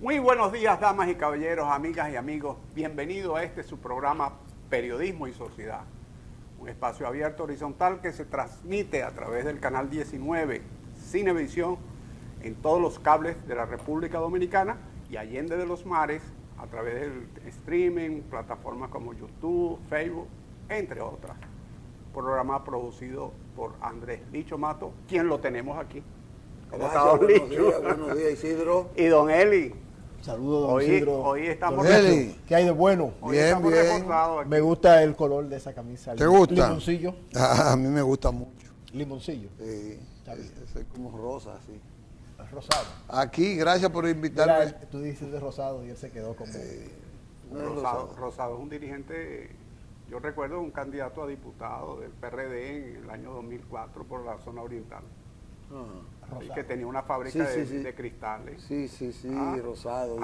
Muy buenos días, damas y caballeros, amigas y amigos. Bienvenido a su programa Periodismo y Sociedad. Un espacio abierto horizontal que se transmite a través del canal 19 Cinevisión en todos los cables de la República Dominicana y allende de los mares a través del streaming, plataformas como YouTube, Facebook, entre otras. Programa producido por Andrés Licho Mato, quien lo tenemos aquí. Gracias, buenos días, Isidro. Y don Eli. Saludos, don Isidro. Hoy estamos... ¿Qué hay de bueno? Bien. Me gusta el color de esa camisa. ¿Te gusta? Limoncillo. A mí me gusta mucho. Limoncillo. Sí, está bien. Es como rosa, sí. Es rosado. Aquí, gracias por invitarme. Mira, tú dices de rosado y él se quedó como... No es Rosado es un dirigente, yo recuerdo un candidato a diputado del PRD en el año 2004 por la zona oriental. Y que tenía una fábrica de cristales. Sí, rosado.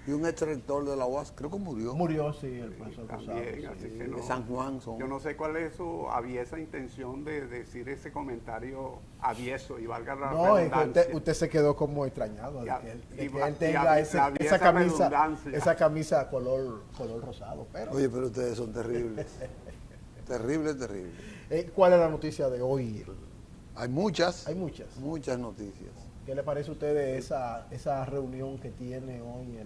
Y un exrector de la UAS, creo que murió. Murió, sí, el profesor Rosado. Así que de San Juan. Yo no sé cuál es su aviesa intención de decir ese comentario avieso y valga la redundancia. No, es que usted se quedó como extrañado de que él tenga esa camisa color rosado. Oye, pero ustedes son terribles. terribles. ¿Cuál es la noticia de hoy? Hay muchas noticias. ¿Qué le parece a usted de esa reunión que tiene hoy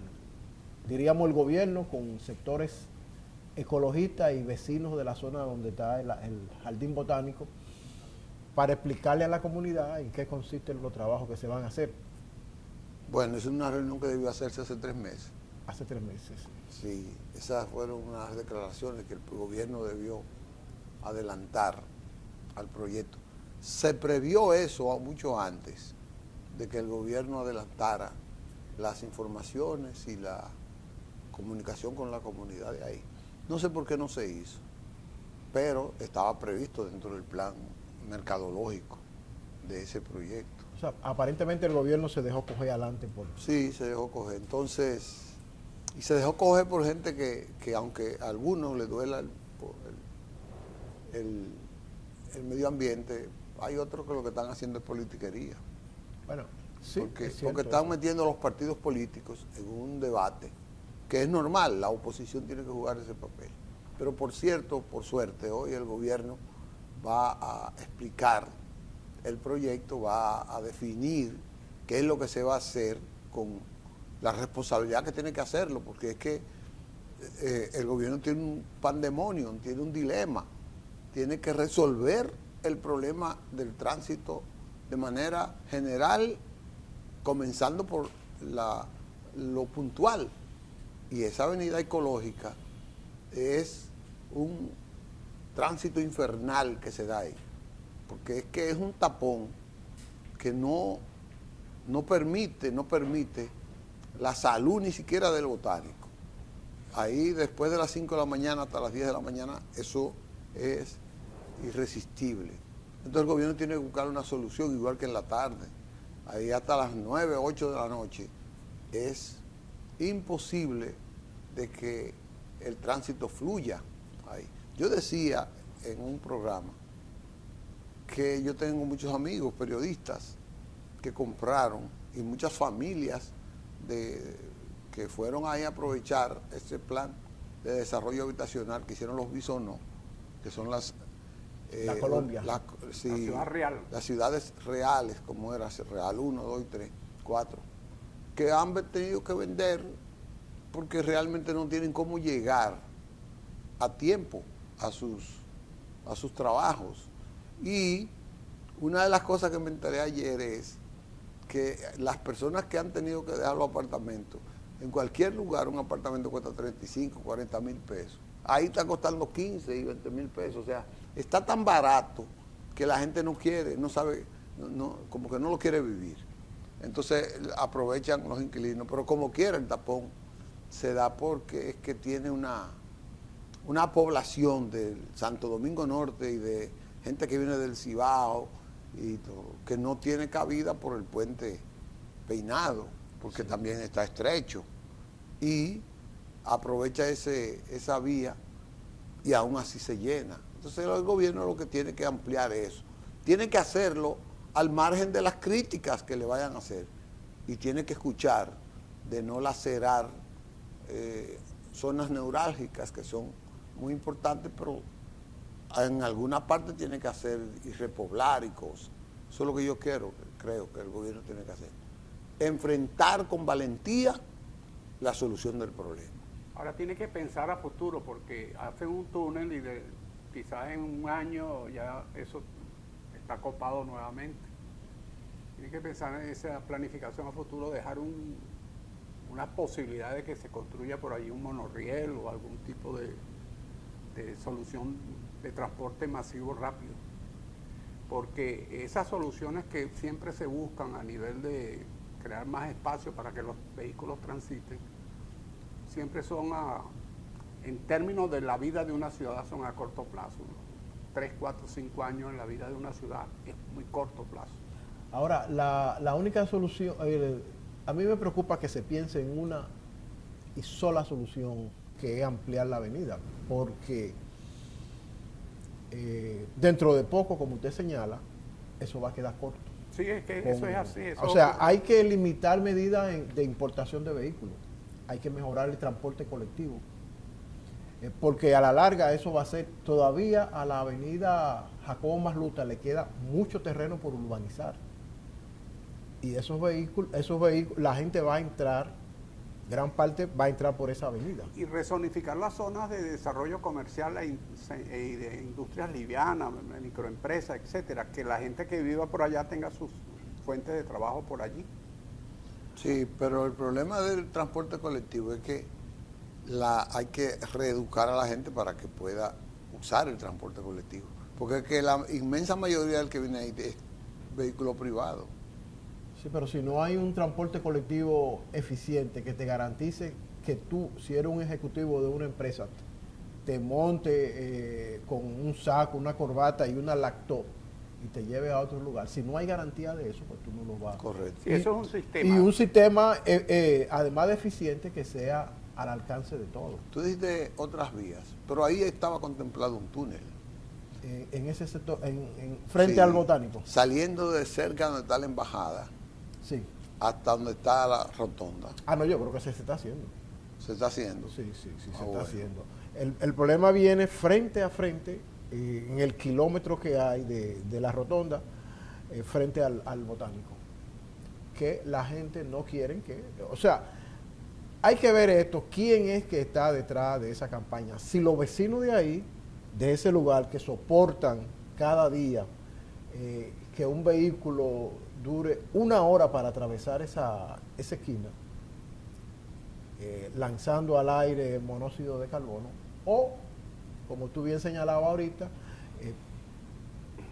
diríamos el gobierno con sectores ecologistas y vecinos de la zona donde está el jardín botánico para explicarle a la comunidad en qué consisten los trabajos que se van a hacer? Bueno, es una reunión que debió hacerse hace 3 meses. Hace 3 meses. Sí, esas fueron unas declaraciones que el gobierno debió adelantar al proyecto. Se previó eso mucho antes de que el gobierno adelantara las informaciones y la comunicación con la comunidad de ahí. No sé por qué no se hizo, pero estaba previsto dentro del plan mercadológico de ese proyecto. O sea, aparentemente el gobierno se dejó coger adelante por... Sí, se dejó coger. Entonces, y se dejó coger por gente que aunque a algunos les duela el medio ambiente, hay otros que lo que están haciendo es politiquería. Bueno, sí, porque están metiendo a los partidos políticos en un debate, que es normal, la oposición tiene que jugar ese papel. Pero por suerte, hoy el gobierno va a explicar el proyecto, va a definir qué es lo que se va a hacer con la responsabilidad que tiene que hacerlo, porque es que el gobierno tiene un pandemonio, tiene un dilema, tiene que resolver el problema del tránsito de manera general, comenzando por lo puntual. Y esa avenida ecológica es un tránsito infernal que se da ahí, porque es que es un tapón que no permite la salud ni siquiera del botánico. Ahí después de las 5 de la mañana hasta las 10 de la mañana, eso es irresistible. Entonces el gobierno tiene que buscar una solución, igual que en la tarde. Ahí hasta las 9, 8 de la noche es imposible de que el tránsito fluya ahí. Yo decía en un programa que yo tengo muchos amigos periodistas que compraron y muchas familias que fueron ahí a aprovechar ese plan de desarrollo habitacional que hicieron los Bisonó, que son la Colombia. La ciudad real. Las ciudades reales, como era Real 1, 2, 3, 4, que han tenido que vender porque realmente no tienen cómo llegar a tiempo a sus trabajos. Y una de las cosas que me enteré ayer es que las personas que han tenido que dejar los apartamentos, en cualquier lugar un apartamento cuesta 35, 40 mil pesos. Ahí está costando 15 y 20 mil pesos. O sea, está tan barato que la gente no quiere, no sabe, como que no lo quiere vivir. Entonces aprovechan los inquilinos, pero como quiera el tapón se da porque es que tiene una población del Santo Domingo Norte y de gente que viene del Cibao y todo, que no tiene cabida por el puente Peinado, porque también está estrecho. Y aprovecha esa vía y aún así se llena. Entonces el gobierno lo que tiene que ampliar eso. Tiene que hacerlo al margen de las críticas que le vayan a hacer. Y tiene que escuchar de no lacerar zonas neurálgicas que son muy importantes, pero en alguna parte tiene que hacer y repoblar y cosas. Eso es lo que yo creo que el gobierno tiene que hacer. Enfrentar con valentía la solución del problema. Ahora tiene que pensar a futuro, porque hacen un túnel y quizás en un año ya eso está copado nuevamente. Tiene que pensar en esa planificación a futuro, dejar una posibilidad de que se construya por allí un monorriel o algún tipo de solución de transporte masivo rápido. Porque esas soluciones que siempre se buscan a nivel de crear más espacio para que los vehículos transiten, siempre son en términos de la vida de una ciudad, son a corto plazo. 3, 4, 5 años en la vida de una ciudad es muy corto plazo. Ahora, la única solución, a mí me preocupa que se piense en una y sola solución, que es ampliar la avenida, porque dentro de poco, como usted señala, eso va a quedar corto. Sí, es que eso es así. O sea, hay que limitar medidas de importación de vehículos, hay que mejorar el transporte colectivo, porque a la larga eso va a ser, todavía a la avenida Jacobo Masluta le queda mucho terreno por urbanizar. Y esos vehículos, la gente va a entrar, gran parte va a entrar por esa avenida. Y rezonificar las zonas de desarrollo comercial y de industrias livianas, microempresas, etcétera, que la gente que viva por allá tenga sus fuentes de trabajo por allí. Sí, pero el problema del transporte colectivo es que hay que reeducar a la gente para que pueda usar el transporte colectivo. Porque es que la inmensa mayoría del que viene ahí es vehículo privado. Sí, pero si no hay un transporte colectivo eficiente que te garantice que tú, si eres un ejecutivo de una empresa, te monte con un saco, una corbata y una laptop y te lleve a otro lugar. Si no hay garantía de eso, pues tú no lo vas. Correcto. Sí, eso es un sistema. Y un sistema, además de eficiente, que sea al alcance de todos. Tú dijiste otras vías, pero ahí estaba contemplado un túnel. En ese sector, frente al Botánico. Saliendo de cerca donde está la embajada, Sí. hasta donde está la rotonda. No, yo creo que se está haciendo. ¿Se está haciendo? Sí, se está Bueno. haciendo. El problema viene frente a frente, en el kilómetro que hay de la rotonda, frente al Botánico. Que la gente no quiere que... O sea, hay que ver esto, quién es que está detrás de esa campaña. Si los vecinos de ahí, de ese lugar, que soportan cada día que un vehículo dure 1 hora para atravesar esa esquina, lanzando al aire monóxido de carbono, o, como tú bien señalabas ahorita,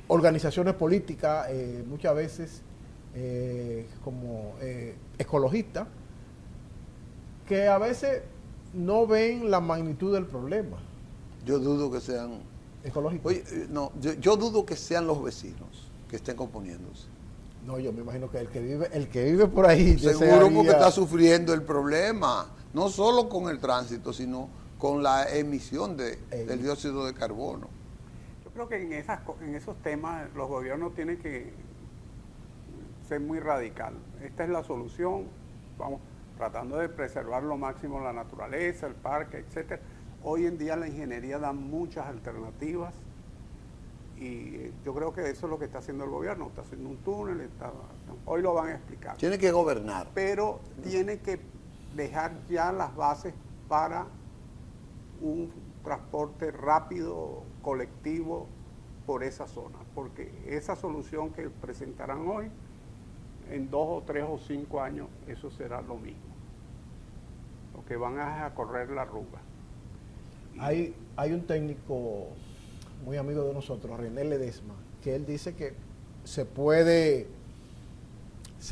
organizaciones políticas, muchas veces como ecologistas, que a veces no ven la magnitud del problema. Yo dudo que sean... Ecologistas. Oye, no, yo dudo que sean los vecinos que estén componiéndose. No, yo me imagino que el que vive por ahí Seguro, porque está sufriendo el problema, no solo con el tránsito, sino con la emisión del dióxido de carbono. Yo creo que en esos temas los gobiernos tienen que ser muy radical. Esta es la solución, vamos tratando de preservar lo máximo la naturaleza, el parque, etcétera. Hoy en día la ingeniería da muchas alternativas y yo creo que eso es lo que está haciendo el gobierno. Está haciendo un túnel, hoy lo van a explicar. Tiene que gobernar. Pero tiene que dejar ya las bases para un transporte rápido, colectivo, por esa zona. Porque esa solución que presentarán hoy, en 2 o 3 o 5 años, eso será lo mismo. Lo que van a correr la arruga. Hay un técnico muy amigo de nosotros, René Ledesma, que él dice que se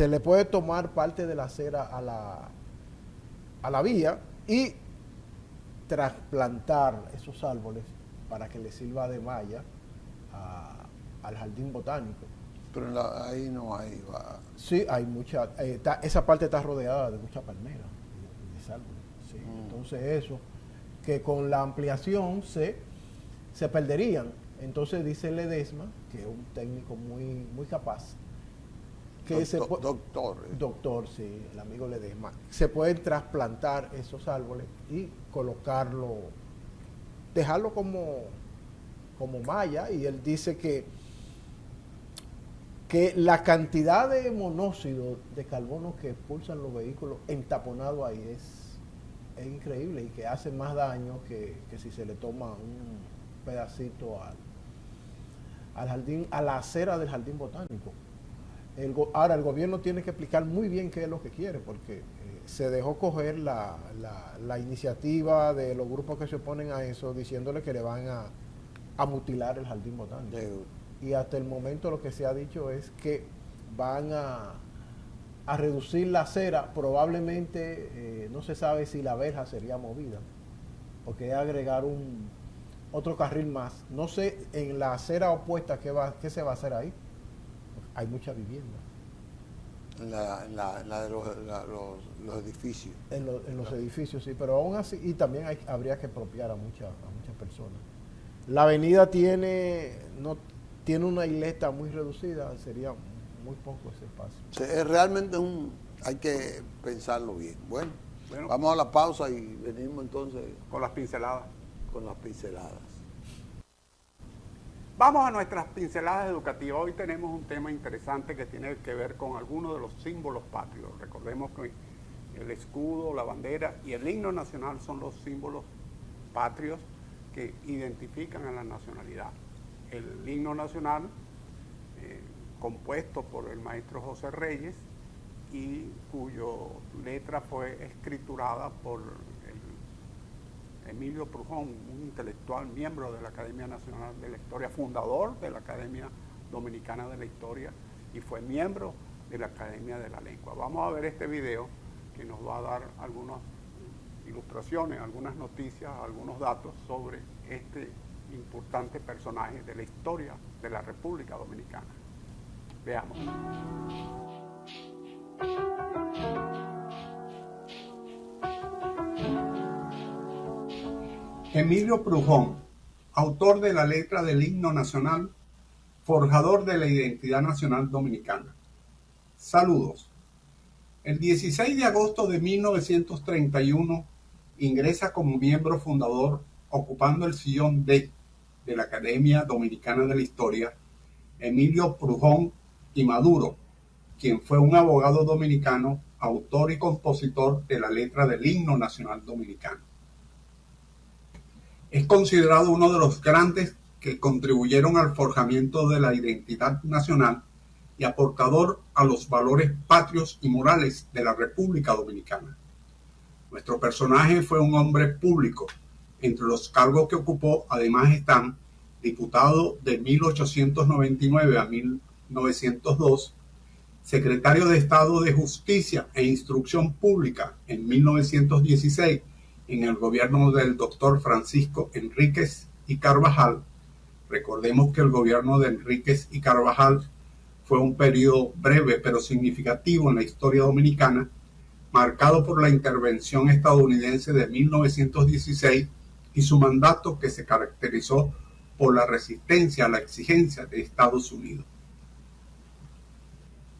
le puede tomar parte de la acera a la vía y trasplantar esos árboles para que le sirva de malla al jardín botánico. Pero ahí no hay... Sí, hay mucha... esa parte está rodeada de mucha palmera, de árboles. Sí. Entonces eso, que con la ampliación se perderían. Entonces dice Ledesma, que es un técnico muy, muy capaz, que doctor, sí, el amigo Ledesma, se pueden trasplantar esos árboles y colocarlo, dejarlo como malla, y él dice que la cantidad de monóxido de carbono que expulsan los vehículos entaponados ahí es increíble, y que hace más daño que si se le toma un pedacito al jardín, a la acera del jardín botánico. Ahora el gobierno tiene que explicar muy bien qué es lo que quiere, porque se dejó coger la iniciativa de los grupos que se oponen a eso, diciéndole que le van a mutilar el jardín botánico. Y hasta el momento lo que se ha dicho es que van a reducir la acera. Probablemente no se sabe si la verja sería movida, porque agregar otro carril más. No sé en la acera opuesta qué se va a hacer ahí. Hay mucha vivienda. En la de los edificios. En los edificios, sí, pero aún así, y también habría que expropiar a muchas personas. La avenida tiene una isleta muy reducida, sería muy poco ese espacio. Sí, realmente hay que pensarlo bien. Bueno, vamos a la pausa y venimos entonces con las pinceladas. Vamos a nuestras pinceladas educativas. Hoy tenemos un tema interesante que tiene que ver con algunos de los símbolos patrios. Recordemos que el escudo, la bandera y el himno nacional son los símbolos patrios que identifican a la nacionalidad. El himno nacional, compuesto por el maestro José Reyes y cuyo letra fue escriturada por Emilio Prujón, un intelectual, miembro de la Academia Nacional de la Historia, fundador de la Academia Dominicana de la Historia, y fue miembro de la Academia de la Lengua. Vamos a ver este video que nos va a dar algunas ilustraciones, algunas noticias, algunos datos sobre este importante personaje de la historia de la República Dominicana. Veamos. Emilio Prujón, autor de la letra del himno nacional, forjador de la identidad nacional dominicana. Saludos. El 16 de agosto de 1931 ingresa como miembro fundador, ocupando el sillón D de la Academia Dominicana de la Historia, Emilio Prujón y Maduro, quien fue un abogado dominicano, autor y compositor de la letra del himno nacional dominicano. Es considerado uno de los grandes que contribuyeron al forjamiento de la identidad nacional y aportador a los valores patrios y morales de la República Dominicana. Nuestro personaje fue un hombre público. Entre los cargos que ocupó, además están diputado de 1899 a 1902, secretario de Estado de Justicia e Instrucción Pública en 1916, en el gobierno del doctor Francisco Enríquez y Carvajal. Recordemos que el gobierno de Enríquez y Carvajal fue un periodo breve pero significativo en la historia dominicana, marcado por la intervención estadounidense de 1916 y su mandato, que se caracterizó por la resistencia a la exigencia de Estados Unidos.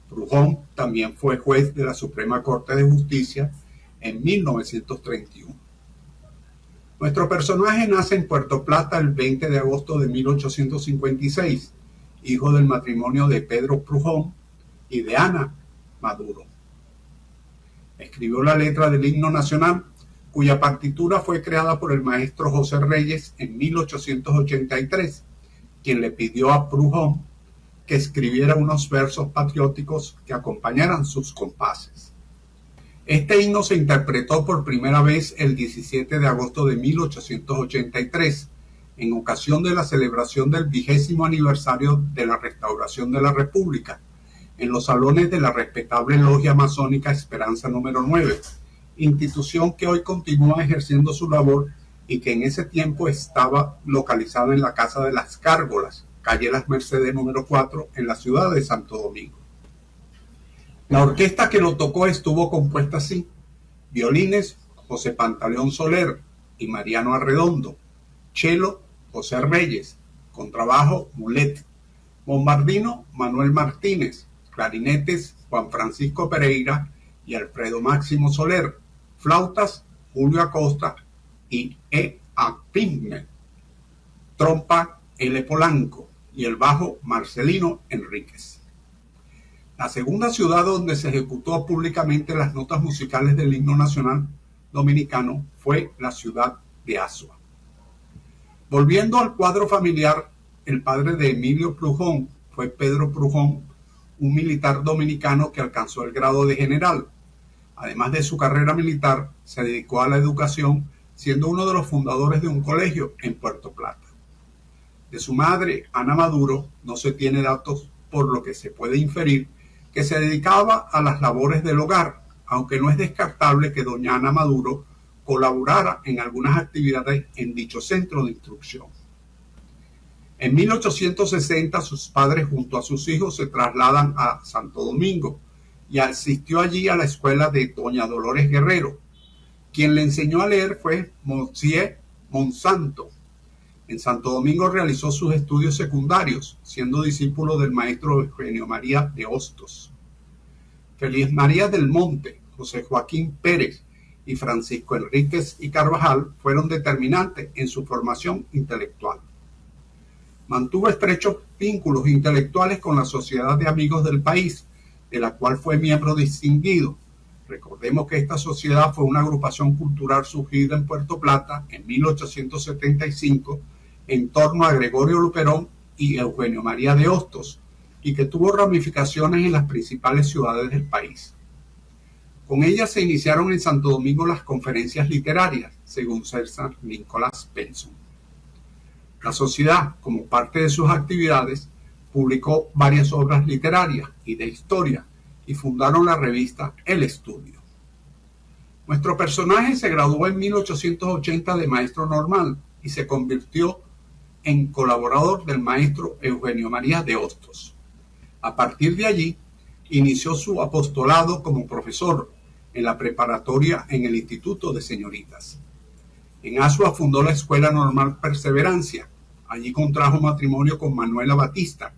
Prujón también fue juez de la Suprema Corte de Justicia en 1931. Nuestro personaje nace en Puerto Plata el 20 de agosto de 1856, hijo del matrimonio de Pedro Prujón y de Ana Maduro. Escribió la letra del himno nacional, cuya partitura fue creada por el maestro José Reyes en 1883, quien le pidió a Prujón que escribiera unos versos patrióticos que acompañaran sus compases. Este himno se interpretó por primera vez el 17 de agosto de 1883, en ocasión de la celebración del 20º aniversario de la restauración de la República, en los salones de la respetable Logia Masónica Esperanza número 9, institución que hoy continúa ejerciendo su labor y que en ese tiempo estaba localizada en la Casa de las Gárgolas, calle Las Mercedes número 4, en la ciudad de Santo Domingo. La orquesta que lo tocó estuvo compuesta así: violines, José Pantaleón Soler y Mariano Arredondo; cello, José Reyes; contrabajo, Mulet; bombardino, Manuel Martínez; clarinetes Juan Francisco Pereira y Alfredo Máximo Soler, flautas Julio Acosta y E.A. Pinkner, trompa L. Polanco y el bajo Marcelino Enríquez. La segunda ciudad donde se ejecutó públicamente las notas musicales del himno nacional dominicano fue la ciudad de Azua. Volviendo al cuadro familiar, el padre de Emilio Prujón fue Pedro Prujón, un militar dominicano que alcanzó el grado de general. Además de su carrera militar, se dedicó a la educación, siendo uno de los fundadores de un colegio en Puerto Plata. De su madre, Ana Maduro, no se tiene datos, por lo que se puede inferir que se dedicaba a las labores del hogar, aunque no es descartable que doña Ana Maduro colaborara en algunas actividades en dicho centro de instrucción. En 1860 sus padres junto a sus hijos se trasladan a Santo Domingo y asistió allí a la escuela de doña Dolores Guerrero. Quien le enseñó a leer fue Monsieur Monsanto. En Santo Domingo realizó sus estudios secundarios, siendo discípulo del maestro Eugenio María de Hostos. Feliz María del Monte, José Joaquín Pérez y Francisco Enríquez y Carvajal fueron determinantes en su formación intelectual. Mantuvo estrechos vínculos intelectuales con la Sociedad de Amigos del País, de la cual fue miembro distinguido. Recordemos que esta sociedad fue una agrupación cultural surgida en Puerto Plata en 1875 en torno a Gregorio Luperón y Eugenio María de Hostos, y que tuvo ramificaciones en las principales ciudades del país. Con ella se iniciaron en Santo Domingo las conferencias literarias, según César Nicolás Benson. La sociedad, como parte de sus actividades, publicó varias obras literarias y de historia y fundaron la revista El Estudio. Nuestro personaje se graduó en 1880 de maestro normal y se convirtió en colaborador del maestro Eugenio María de Hostos. A partir de allí, inició su apostolado como profesor en la preparatoria en el Instituto de Señoritas. En Azua fundó la Escuela Normal Perseverancia. Allí contrajo matrimonio con Manuela Batista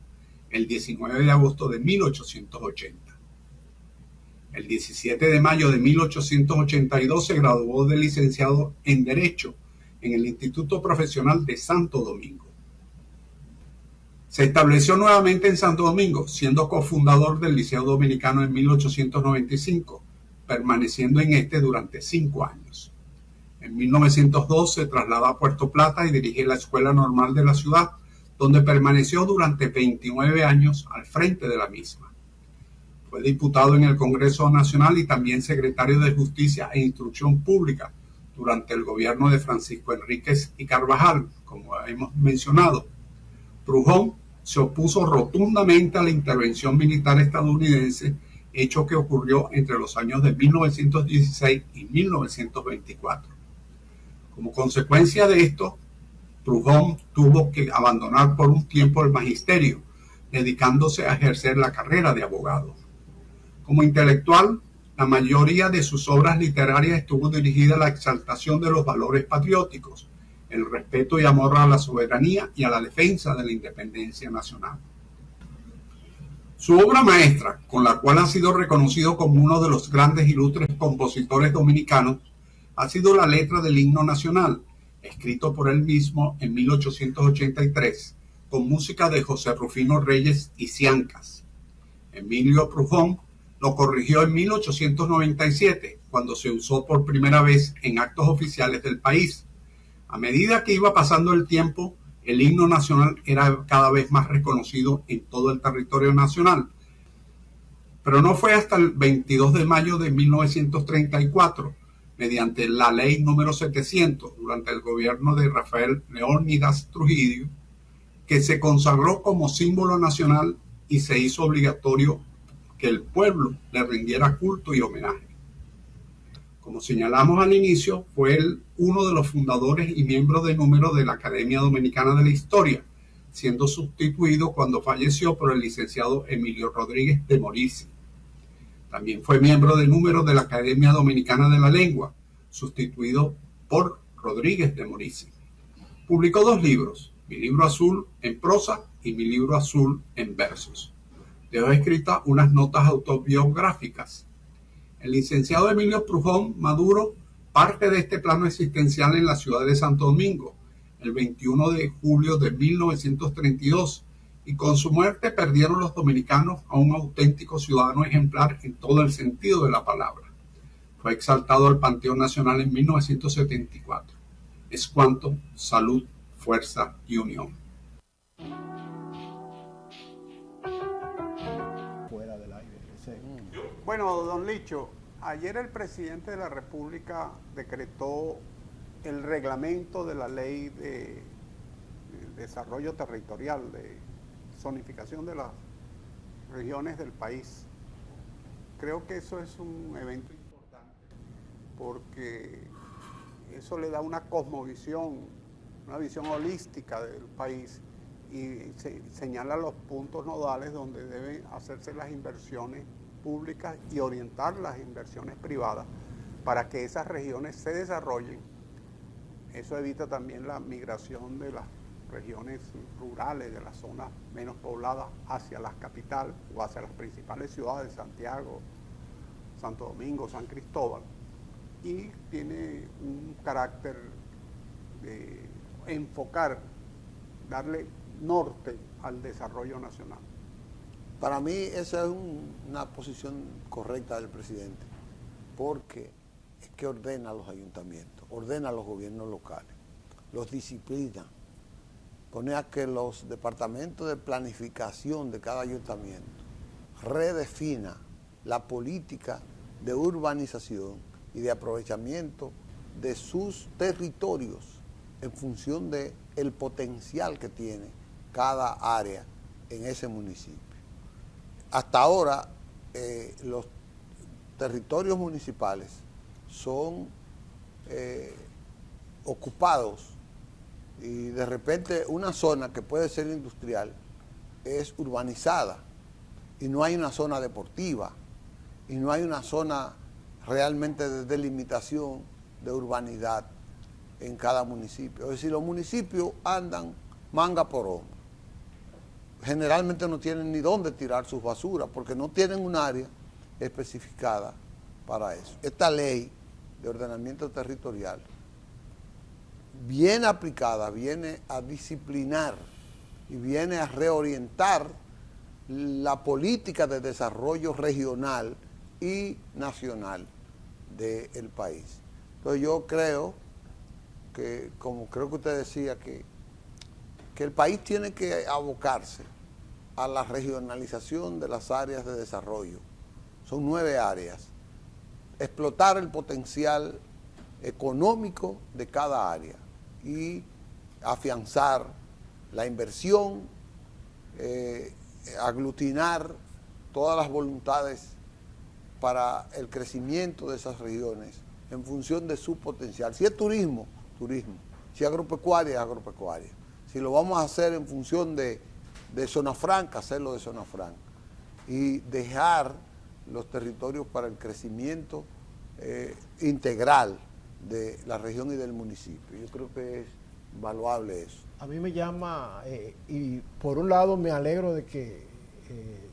el 19 de agosto de 1880. El 17 de mayo de 1882 se graduó de licenciado en Derecho en el Instituto Profesional de Santo Domingo. Se estableció nuevamente en Santo Domingo, siendo cofundador del Liceo Dominicano en 1895, permaneciendo en este durante 5 años. En 1902 se traslada a Puerto Plata y dirige la Escuela Normal de la ciudad, donde permaneció durante 29 años al frente de la misma. Fue diputado en el Congreso Nacional y también secretario de Justicia e Instrucción Pública durante el gobierno de Francisco Enríquez y Carvajal, como hemos mencionado. Prujón se opuso rotundamente a la intervención militar estadounidense, hecho que ocurrió entre los años de 1916 y 1924. Como consecuencia de esto, Prujón tuvo que abandonar por un tiempo el magisterio, dedicándose a ejercer la carrera de abogado. Como intelectual, la mayoría de sus obras literarias estuvo dirigida a la exaltación de los valores patrióticos, el respeto y amor a la soberanía y a la defensa de la independencia nacional. Su obra maestra, con la cual ha sido reconocido como uno de los grandes ilustres compositores dominicanos, ha sido la letra del himno nacional, escrito por él mismo en 1883, con música de José Rufino Reyes y Ciancas. Emilio Prujón lo corrigió en 1897, cuando se usó por primera vez en actos oficiales del país. A medida que iba pasando el tiempo, el himno nacional era cada vez más reconocido en todo el territorio nacional. Pero no fue hasta el 22 de mayo de 1934, mediante la ley número 700, durante el gobierno de Rafael Leónidas Trujillo, que se consagró como símbolo nacional y se hizo obligatorio que el pueblo le rindiera culto y homenaje. Como señalamos al inicio, fue él uno de los fundadores y miembro de número de la Academia Dominicana de la Historia, siendo sustituido cuando falleció por el licenciado Emilio Rodríguez de Morici. También fue miembro de número de la Academia Dominicana de la Lengua, sustituido por Rodríguez de Morici. Publicó 2 libros, Mi libro azul en prosa y Mi libro azul en versos. dejó escritas unas notas autobiográficas. El licenciado Emilio Trujón Maduro parte de este plano existencial en la ciudad de Santo Domingo, el 21 de julio de 1932, y con su muerte perdieron los dominicanos a un auténtico ciudadano ejemplar en todo el sentido de la palabra. Fue exaltado al Panteón Nacional en 1974. Es cuanto, salud, fuerza y unión. Fuera del aire. Bueno, don Licho, ayer el presidente de la República decretó el reglamento de la ley de desarrollo territorial, de zonificación de las regiones del país. Creo que eso es un evento importante porque eso le da una cosmovisión, una visión holística del país y señala los puntos nodales donde deben hacerse las inversiones públicas y orientar las inversiones privadas para que esas regiones se desarrollen. Eso evita también la migración de las regiones rurales, de las zonas menos pobladas hacia las capitales o hacia las principales ciudades, Santiago, Santo Domingo, San Cristóbal, y tiene un carácter de enfocar, darle norte al desarrollo nacional. Para mí esa es una posición correcta del presidente, porque es que ordena a los ayuntamientos, ordena a los gobiernos locales, los disciplina, pone a que los departamentos de planificación de cada ayuntamiento redefina la política de urbanización y de aprovechamiento de sus territorios en función del potencial que tiene cada área en ese municipio. Hasta ahora los territorios municipales son ocupados y de repente una zona que puede ser industrial es urbanizada y no hay una zona deportiva y no hay una zona realmente de delimitación de urbanidad en cada municipio. Es decir, los municipios andan manga por hombro. Generalmente no tienen ni dónde tirar sus basuras porque no tienen un área especificada para eso. Esta ley de ordenamiento territorial, bien aplicada, viene a disciplinar y viene a reorientar la política de desarrollo regional y nacional del país. Entonces yo creo que, como creo que usted decía, que el país tiene que abocarse a la regionalización de las áreas de desarrollo. Son 9 áreas. Explotar el potencial económico de cada área y afianzar la inversión, aglutinar todas las voluntades para el crecimiento de esas regiones en función de su potencial. Si es turismo, turismo. Si es agropecuaria, agropecuaria. Si lo vamos a hacer en función de zona franca, hacerlo de zona franca. Y dejar los territorios para el crecimiento integral de la región y del municipio. Yo creo que es valuable eso. A mí me llama, y por un lado me alegro de que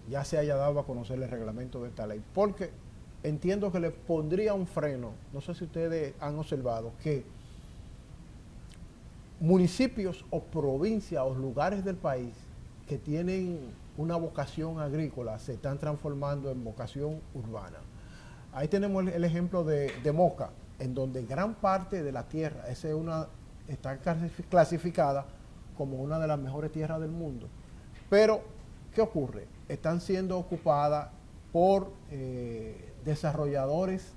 ya se haya dado a conocer el reglamento de esta ley, porque entiendo que le pondría un freno. No sé si ustedes han observado que municipios o provincias o lugares del país que tienen una vocación agrícola se están transformando en vocación urbana. Ahí tenemos el ejemplo de Moca, en donde gran parte de la tierra, está clasificada como una de las mejores tierras del mundo. Pero, ¿qué ocurre? Están siendo ocupadas por desarrolladores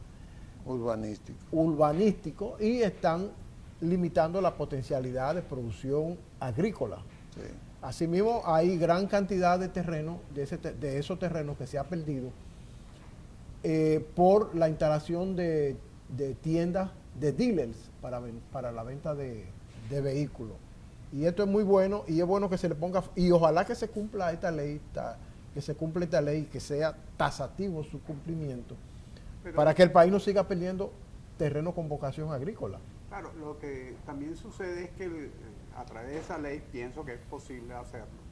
urbanísticos y están limitando la potencialidad de producción agrícola. Sí. Asimismo, hay gran cantidad de terreno, de esos terrenos que se ha perdido por la instalación de tiendas, de dealers para la venta de vehículos. Y esto es muy bueno, y es bueno que se le ponga, y ojalá que se cumpla esta ley, que sea tasativo su cumplimiento, para que el país no siga perdiendo terreno con vocación agrícola. Claro, lo que también sucede es que a través de esa ley pienso que es posible hacerlo.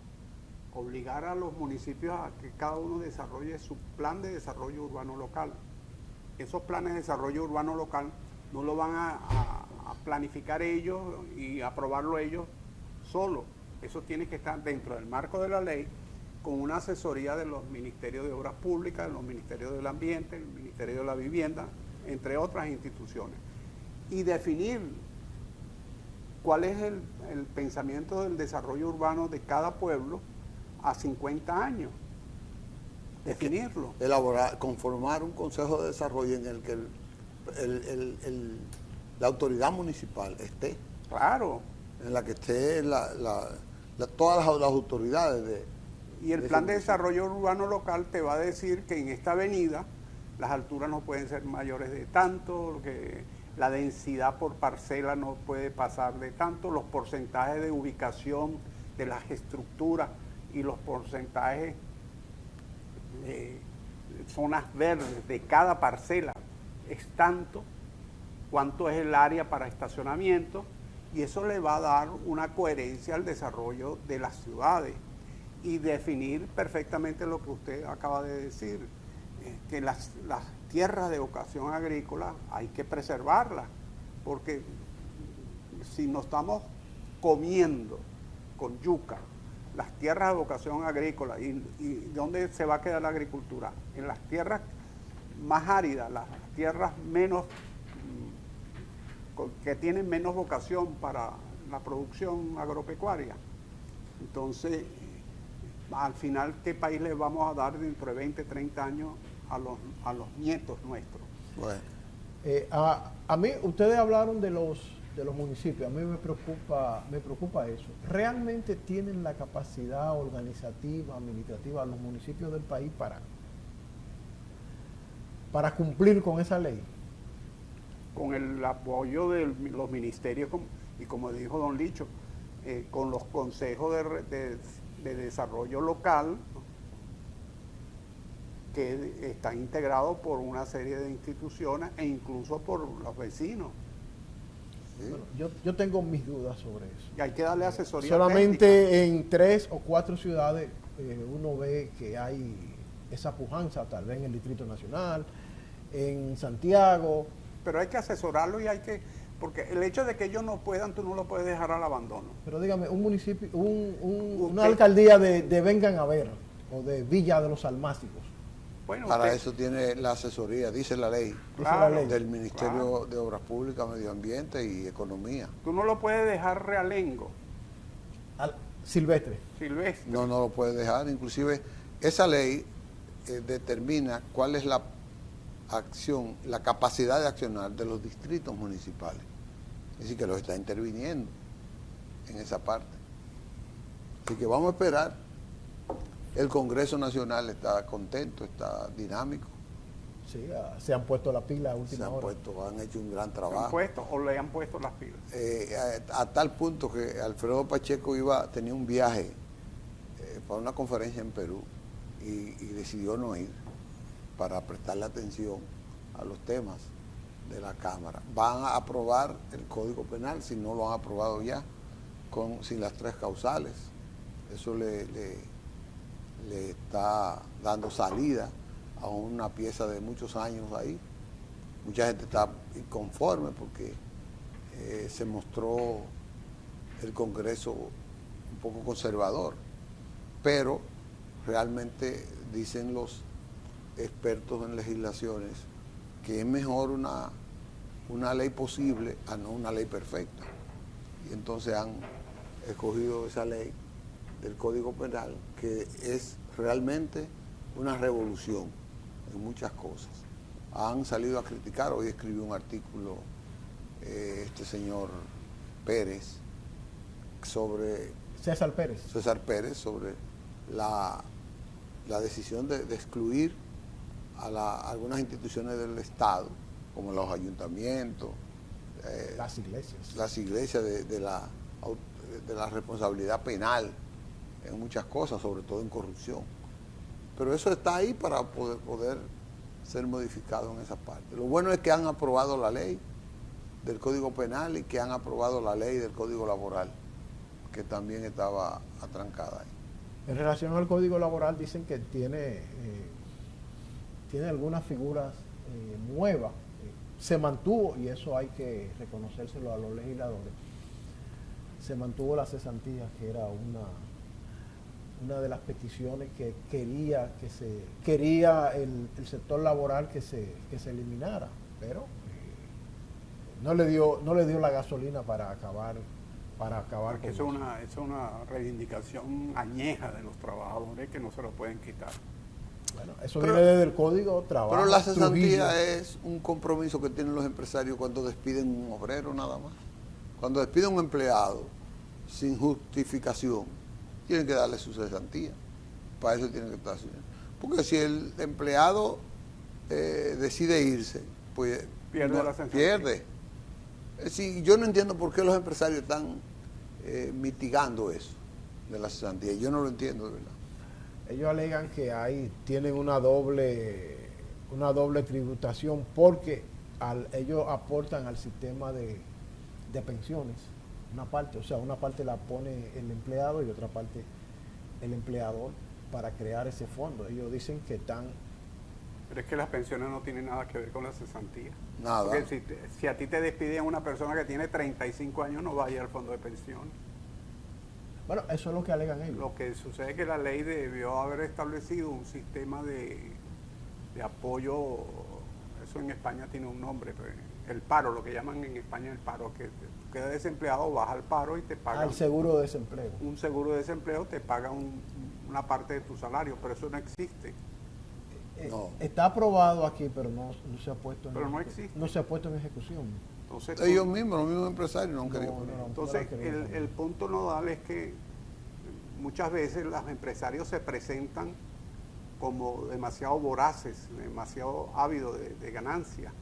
obligar a los municipios a que cada uno desarrolle su plan de desarrollo urbano local. Esos planes de desarrollo urbano local no lo van a planificar ellos y aprobarlo ellos solos. Eso tiene que estar dentro del marco de la ley, con una asesoría de los ministerios de Obras Públicas, de los ministerios del Ambiente, el Ministerio de la Vivienda, entre otras instituciones. Y definir cuál es el pensamiento del desarrollo urbano de cada pueblo a 50 años. Definirlo. Elaborar, conformar un consejo de desarrollo en el que la autoridad municipal esté. Claro. En la que esté todas las autoridades y el plan de desarrollo urbano local te va a decir que en esta avenida las alturas no pueden ser mayores de tanto, que la densidad por parcela no puede pasar de tanto, los porcentajes de ubicación de las estructuras y los porcentajes de zonas verdes de cada parcela es tanto, cuánto es el área para estacionamiento, y eso le va a dar una coherencia al desarrollo de las ciudades y definir perfectamente lo que usted acaba de decir, que las tierras de vocación agrícola hay que preservarlas, porque si nos estamos comiendo con yuca las tierras de vocación agrícola, ¿y dónde se va a quedar la agricultura? En las tierras más áridas, las tierras menos que tienen menos vocación para la producción agropecuaria. Entonces, al final, ¿qué país le vamos a dar dentro de 20, 30 años a los nietos nuestros? Bueno. A mí, ustedes hablaron de los municipios, a mí me preocupa eso. ¿Realmente tienen la capacidad organizativa, administrativa los municipios del país para cumplir con esa ley? Con el apoyo de los ministerios y como dijo don Licho, con los consejos de desarrollo local, ¿no?, que están integrados por una serie de instituciones e incluso por los vecinos. Sí. Bueno, yo tengo mis dudas sobre eso. Y hay que darle asesoría Solamente técnica. en 3 o 4 ciudades uno ve que hay esa pujanza, tal vez en el Distrito Nacional, en Santiago. Pero hay que asesorarlo y porque el hecho de que ellos no puedan, tú no lo puedes dejar al abandono. Pero dígame, un municipio, una alcaldía de Vengan a Ver o de Villa de los Almácigos. Bueno, Para eso tiene la asesoría, dice la ley, claro, del Ministerio de Obras Públicas, Medio Ambiente y Economía. Tú no lo puedes dejar realengo, Silvestre. silvestre. No lo puede dejar. Inclusive esa ley determina cuál es la acción, la capacidad de accionar de los distritos municipales. Es decir, que los está interviniendo en esa parte. Así que vamos a esperar. El Congreso Nacional está contento, está dinámico. Sí, se han puesto la pila a última hora. Han hecho un gran ¿Se trabajo. han puesto o le han puesto las pilas? A tal punto que Alfredo Pacheco tenía un viaje para una conferencia en Perú y decidió no ir para prestarle atención a los temas de la Cámara. Van a aprobar el Código Penal, si no lo han aprobado ya, sin las 3 causales. Eso le está dando salida a una pieza de muchos años ahí. Mucha gente está inconforme porque se mostró el Congreso un poco conservador, pero realmente dicen los expertos en legislaciones que es mejor una ley posible a no una ley perfecta. Y entonces han escogido esa ley del Código Penal, que es realmente una revolución en muchas cosas. Han salido a criticar, hoy escribió un artículo este señor Pérez sobre César Pérez, sobre la decisión de excluir a algunas instituciones del Estado, como los ayuntamientos, las iglesias de la responsabilidad penal en muchas cosas, sobre todo en corrupción. Pero eso está ahí para poder ser modificado en esa parte. Lo bueno es que han aprobado la ley del Código Penal y que han aprobado la ley del Código Laboral, que también estaba atrancada ahí. En relación al Código Laboral dicen que tiene algunas figuras nuevas. Se mantuvo, y eso hay que reconocérselo a los legisladores, se mantuvo la cesantía, que era una de las peticiones que quería el sector laboral que se eliminara, pero no le dio la gasolina para acabar Porque con eso es una reivindicación añeja de los trabajadores que no se lo pueden quitar. Bueno, eso viene desde el Código Trabajo. Pero la cesantía Trujillo. es un compromiso que tienen los empresarios cuando despiden un obrero nada más. Cuando despiden un empleado sin justificación, tienen que darle su cesantía. Para eso tienen que estar haciendo. Porque si el empleado decide irse, pues Pierde la cesantía. pierde. Es decir, yo no entiendo por qué los empresarios están mitigando eso de la cesantía. Yo no lo entiendo, de verdad. Ellos alegan que tienen una doble tributación porque ellos aportan al sistema de pensiones una parte, o sea, una parte la pone el empleado y otra parte el empleador para crear ese fondo. Ellos dicen que están... Pero es que las pensiones no tienen nada que ver con la cesantía. Nada. Porque si a ti te despiden una persona que tiene 35 años, no va a ir al fondo de pensiones. Bueno, eso es lo que alegan ellos. Lo que sucede es que la ley debió haber establecido un sistema de apoyo, eso en España tiene un nombre, pero el paro, lo que llaman en España el paro, que quedas desempleado, vas al paro y te pagan... Al seguro de desempleo. Un seguro de desempleo te paga una parte de tu salario, pero eso no existe. No. Está aprobado aquí, pero no se ha puesto Pero no existe. No se ha puesto en ejecución. Entonces, Ellos mismos, los mismos empresarios no han querido No, poner. no. Entonces, el punto nodal es que muchas veces los empresarios se presentan como demasiado voraces, demasiado ávidos de ganancia.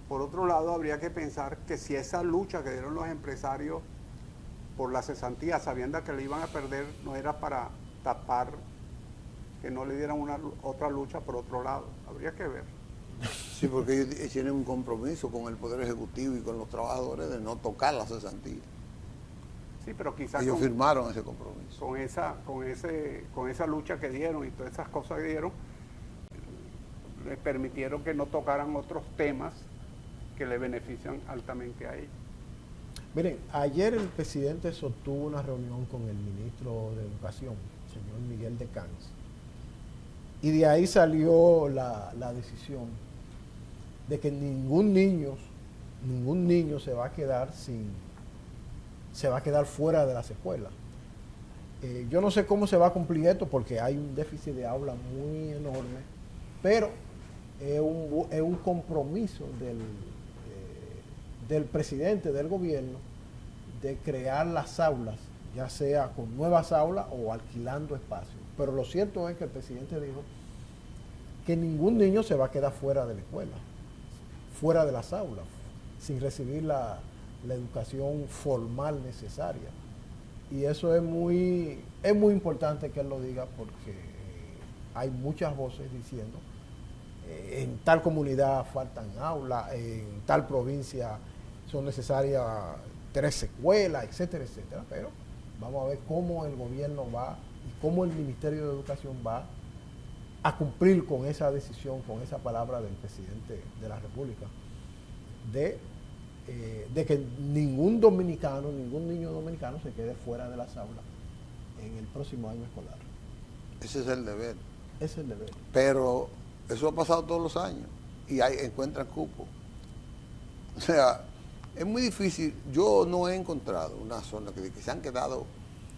Por otro lado, habría que pensar que si esa lucha que dieron los empresarios por la cesantía, sabiendo que le iban a perder, no era para tapar que no le dieran otra lucha por otro lado. Habría que ver. Sí, porque ellos tienen un compromiso con el Poder Ejecutivo y con los trabajadores de no tocar la cesantía. Sí, pero quizás Ellos firmaron ese compromiso. con esa lucha que dieron y todas esas cosas que dieron, les permitieron que no tocaran otros temas que le benefician altamente a ellos. Miren, ayer el presidente sostuvo una reunión con el ministro de Educación, el señor Miguel de Camps, y de ahí salió la decisión de que ningún niño se va a quedar fuera de las escuelas. Yo no sé cómo se va a cumplir esto porque hay un déficit de aula muy enorme, pero es un compromiso del presidente del gobierno de crear las aulas, ya sea con nuevas aulas o alquilando espacios. Pero lo cierto es que el presidente dijo que ningún niño se va a quedar fuera de la escuela, fuera de las aulas, sin recibir la educación formal necesaria. Y eso es muy importante que él lo diga porque hay muchas voces diciendo en tal comunidad faltan aulas, en tal provincia son necesarias 3 escuelas, etcétera, etcétera. Pero vamos a ver cómo el gobierno va y cómo el Ministerio de Educación va a cumplir con esa decisión, con esa palabra del presidente de la República, de que ningún niño dominicano se quede fuera de las aulas en el próximo año escolar. Ese es el deber. Ese es el deber. Pero eso ha pasado todos los años y encuentran cupo. O sea, es muy difícil. Yo no he encontrado una zona que se han quedado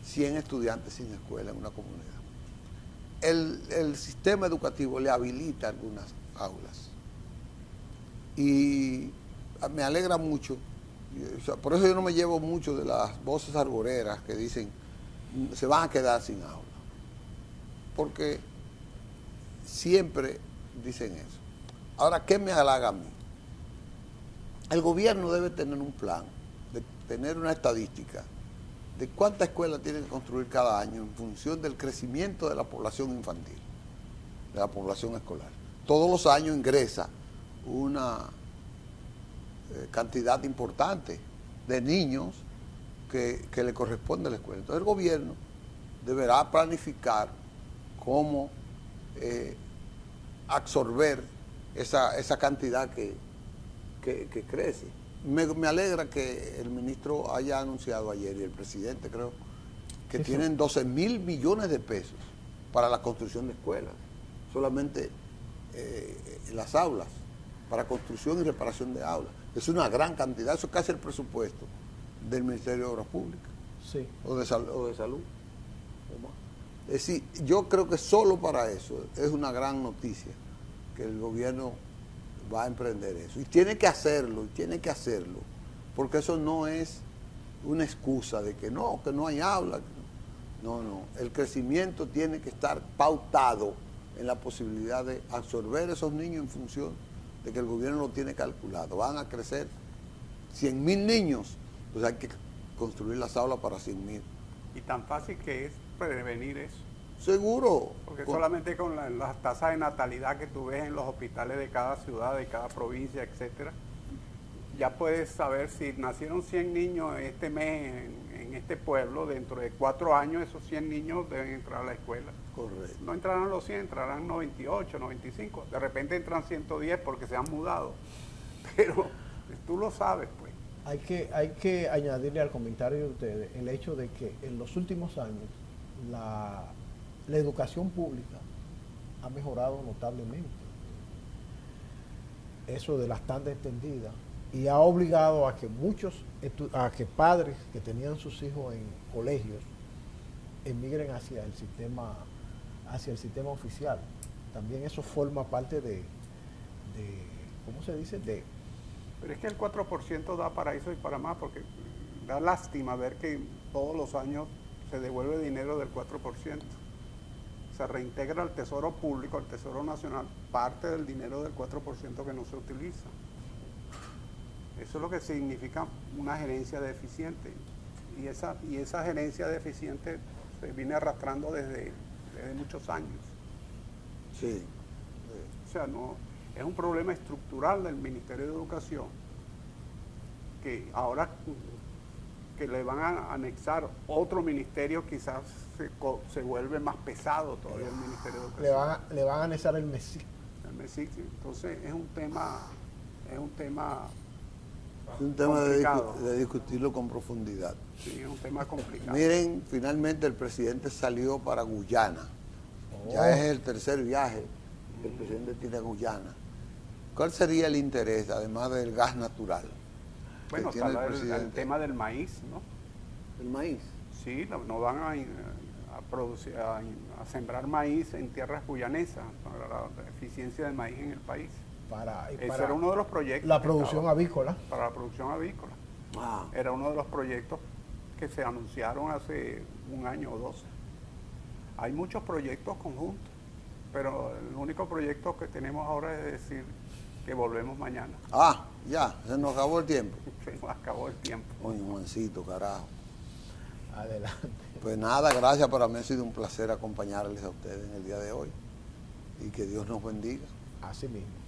100 estudiantes sin escuela en una comunidad. El sistema educativo le habilita algunas aulas. Y me alegra mucho. O sea, por eso yo no me llevo mucho de las voces arboreras que dicen se van a quedar sin aula. Porque siempre dicen eso. Ahora, ¿qué me halaga a mí? El gobierno debe tener un plan, de tener una estadística de cuántas escuelas tiene que construir cada año en función del crecimiento de la población infantil, de la población escolar. Todos los años ingresa una cantidad importante de niños que le corresponde a la escuela. Entonces el gobierno deberá planificar cómo absorber esa cantidad que crece. Me alegra que el ministro haya anunciado ayer, y el presidente creo, que tienen 12.000 millones de pesos para la construcción de escuelas, solamente las aulas, para construcción y reparación de aulas. Es una gran cantidad, eso es casi el presupuesto del Ministerio de Obras Públicas, sí, o de Salud. Es decir, yo creo que solo para eso es una gran noticia que el gobierno va a emprender eso. Y tiene que hacerlo, porque eso no es una excusa de que no hay aula. No, el crecimiento tiene que estar pautado en la posibilidad de absorber esos niños en función de que el gobierno lo tiene calculado. Van a crecer 100.000 niños, pues hay que construir las aulas para 100.000. Y tan fácil que es prevenir eso. Seguro. Porque solamente con las tasas de natalidad que tú ves en los hospitales de cada ciudad, de cada provincia, etcétera, ya puedes saber si nacieron 100 niños este mes en este pueblo, dentro de 4 años esos 100 niños deben entrar a la escuela. Correcto. No entrarán los 100, entrarán 98, 95. De repente entran 110 porque se han mudado. Pero tú lo sabes, pues. Hay que añadirle al comentario de ustedes el hecho de que en los últimos años la educación pública ha mejorado notablemente. Eso de las tandas extendidas, y ha obligado a que padres que tenían sus hijos en colegios emigren hacia el sistema oficial. También eso forma parte de ¿cómo se dice? Pero es que el 4% da para eso y para más, porque da lástima ver que todos los años se devuelve dinero del 4%. Se reintegra al tesoro público, al tesoro nacional, parte del dinero del 4% que no se utiliza. Eso es lo que significa una gerencia deficiente. Y esa gerencia deficiente se viene arrastrando desde muchos años. Sí. O sea, no, es un problema estructural del Ministerio de Educación, que ahora que le van a anexar otro ministerio, quizás se vuelve más pesado todavía el Ministerio de Educación. Le van a anexar el MESIC. El MESIC, entonces es un tema de discutirlo con profundidad. Sí, es un tema complicado. Miren, finalmente el presidente salió para Guyana. Ya es el tercer viaje que el presidente tiene a Guyana. ¿Cuál sería el interés, además del gas natural? Bueno, está el tema del maíz, ¿no? ¿El maíz? Sí, no van a sembrar maíz en tierras guyanesas para la eficiencia del maíz en el país. Ese era uno de los proyectos. La producción avícola. Para la producción avícola. Ah. Era uno de los proyectos que se anunciaron hace un año o dos. Hay muchos proyectos conjuntos, pero el único proyecto que tenemos ahora es decir que volvemos mañana. Ah, ya, se nos acabó el tiempo. Se nos acabó el tiempo. Oye, Juancito, carajo. Adelante. Pues nada, gracias, para mí ha sido un placer acompañarles a ustedes en el día de hoy. Y que Dios nos bendiga. Así mismo.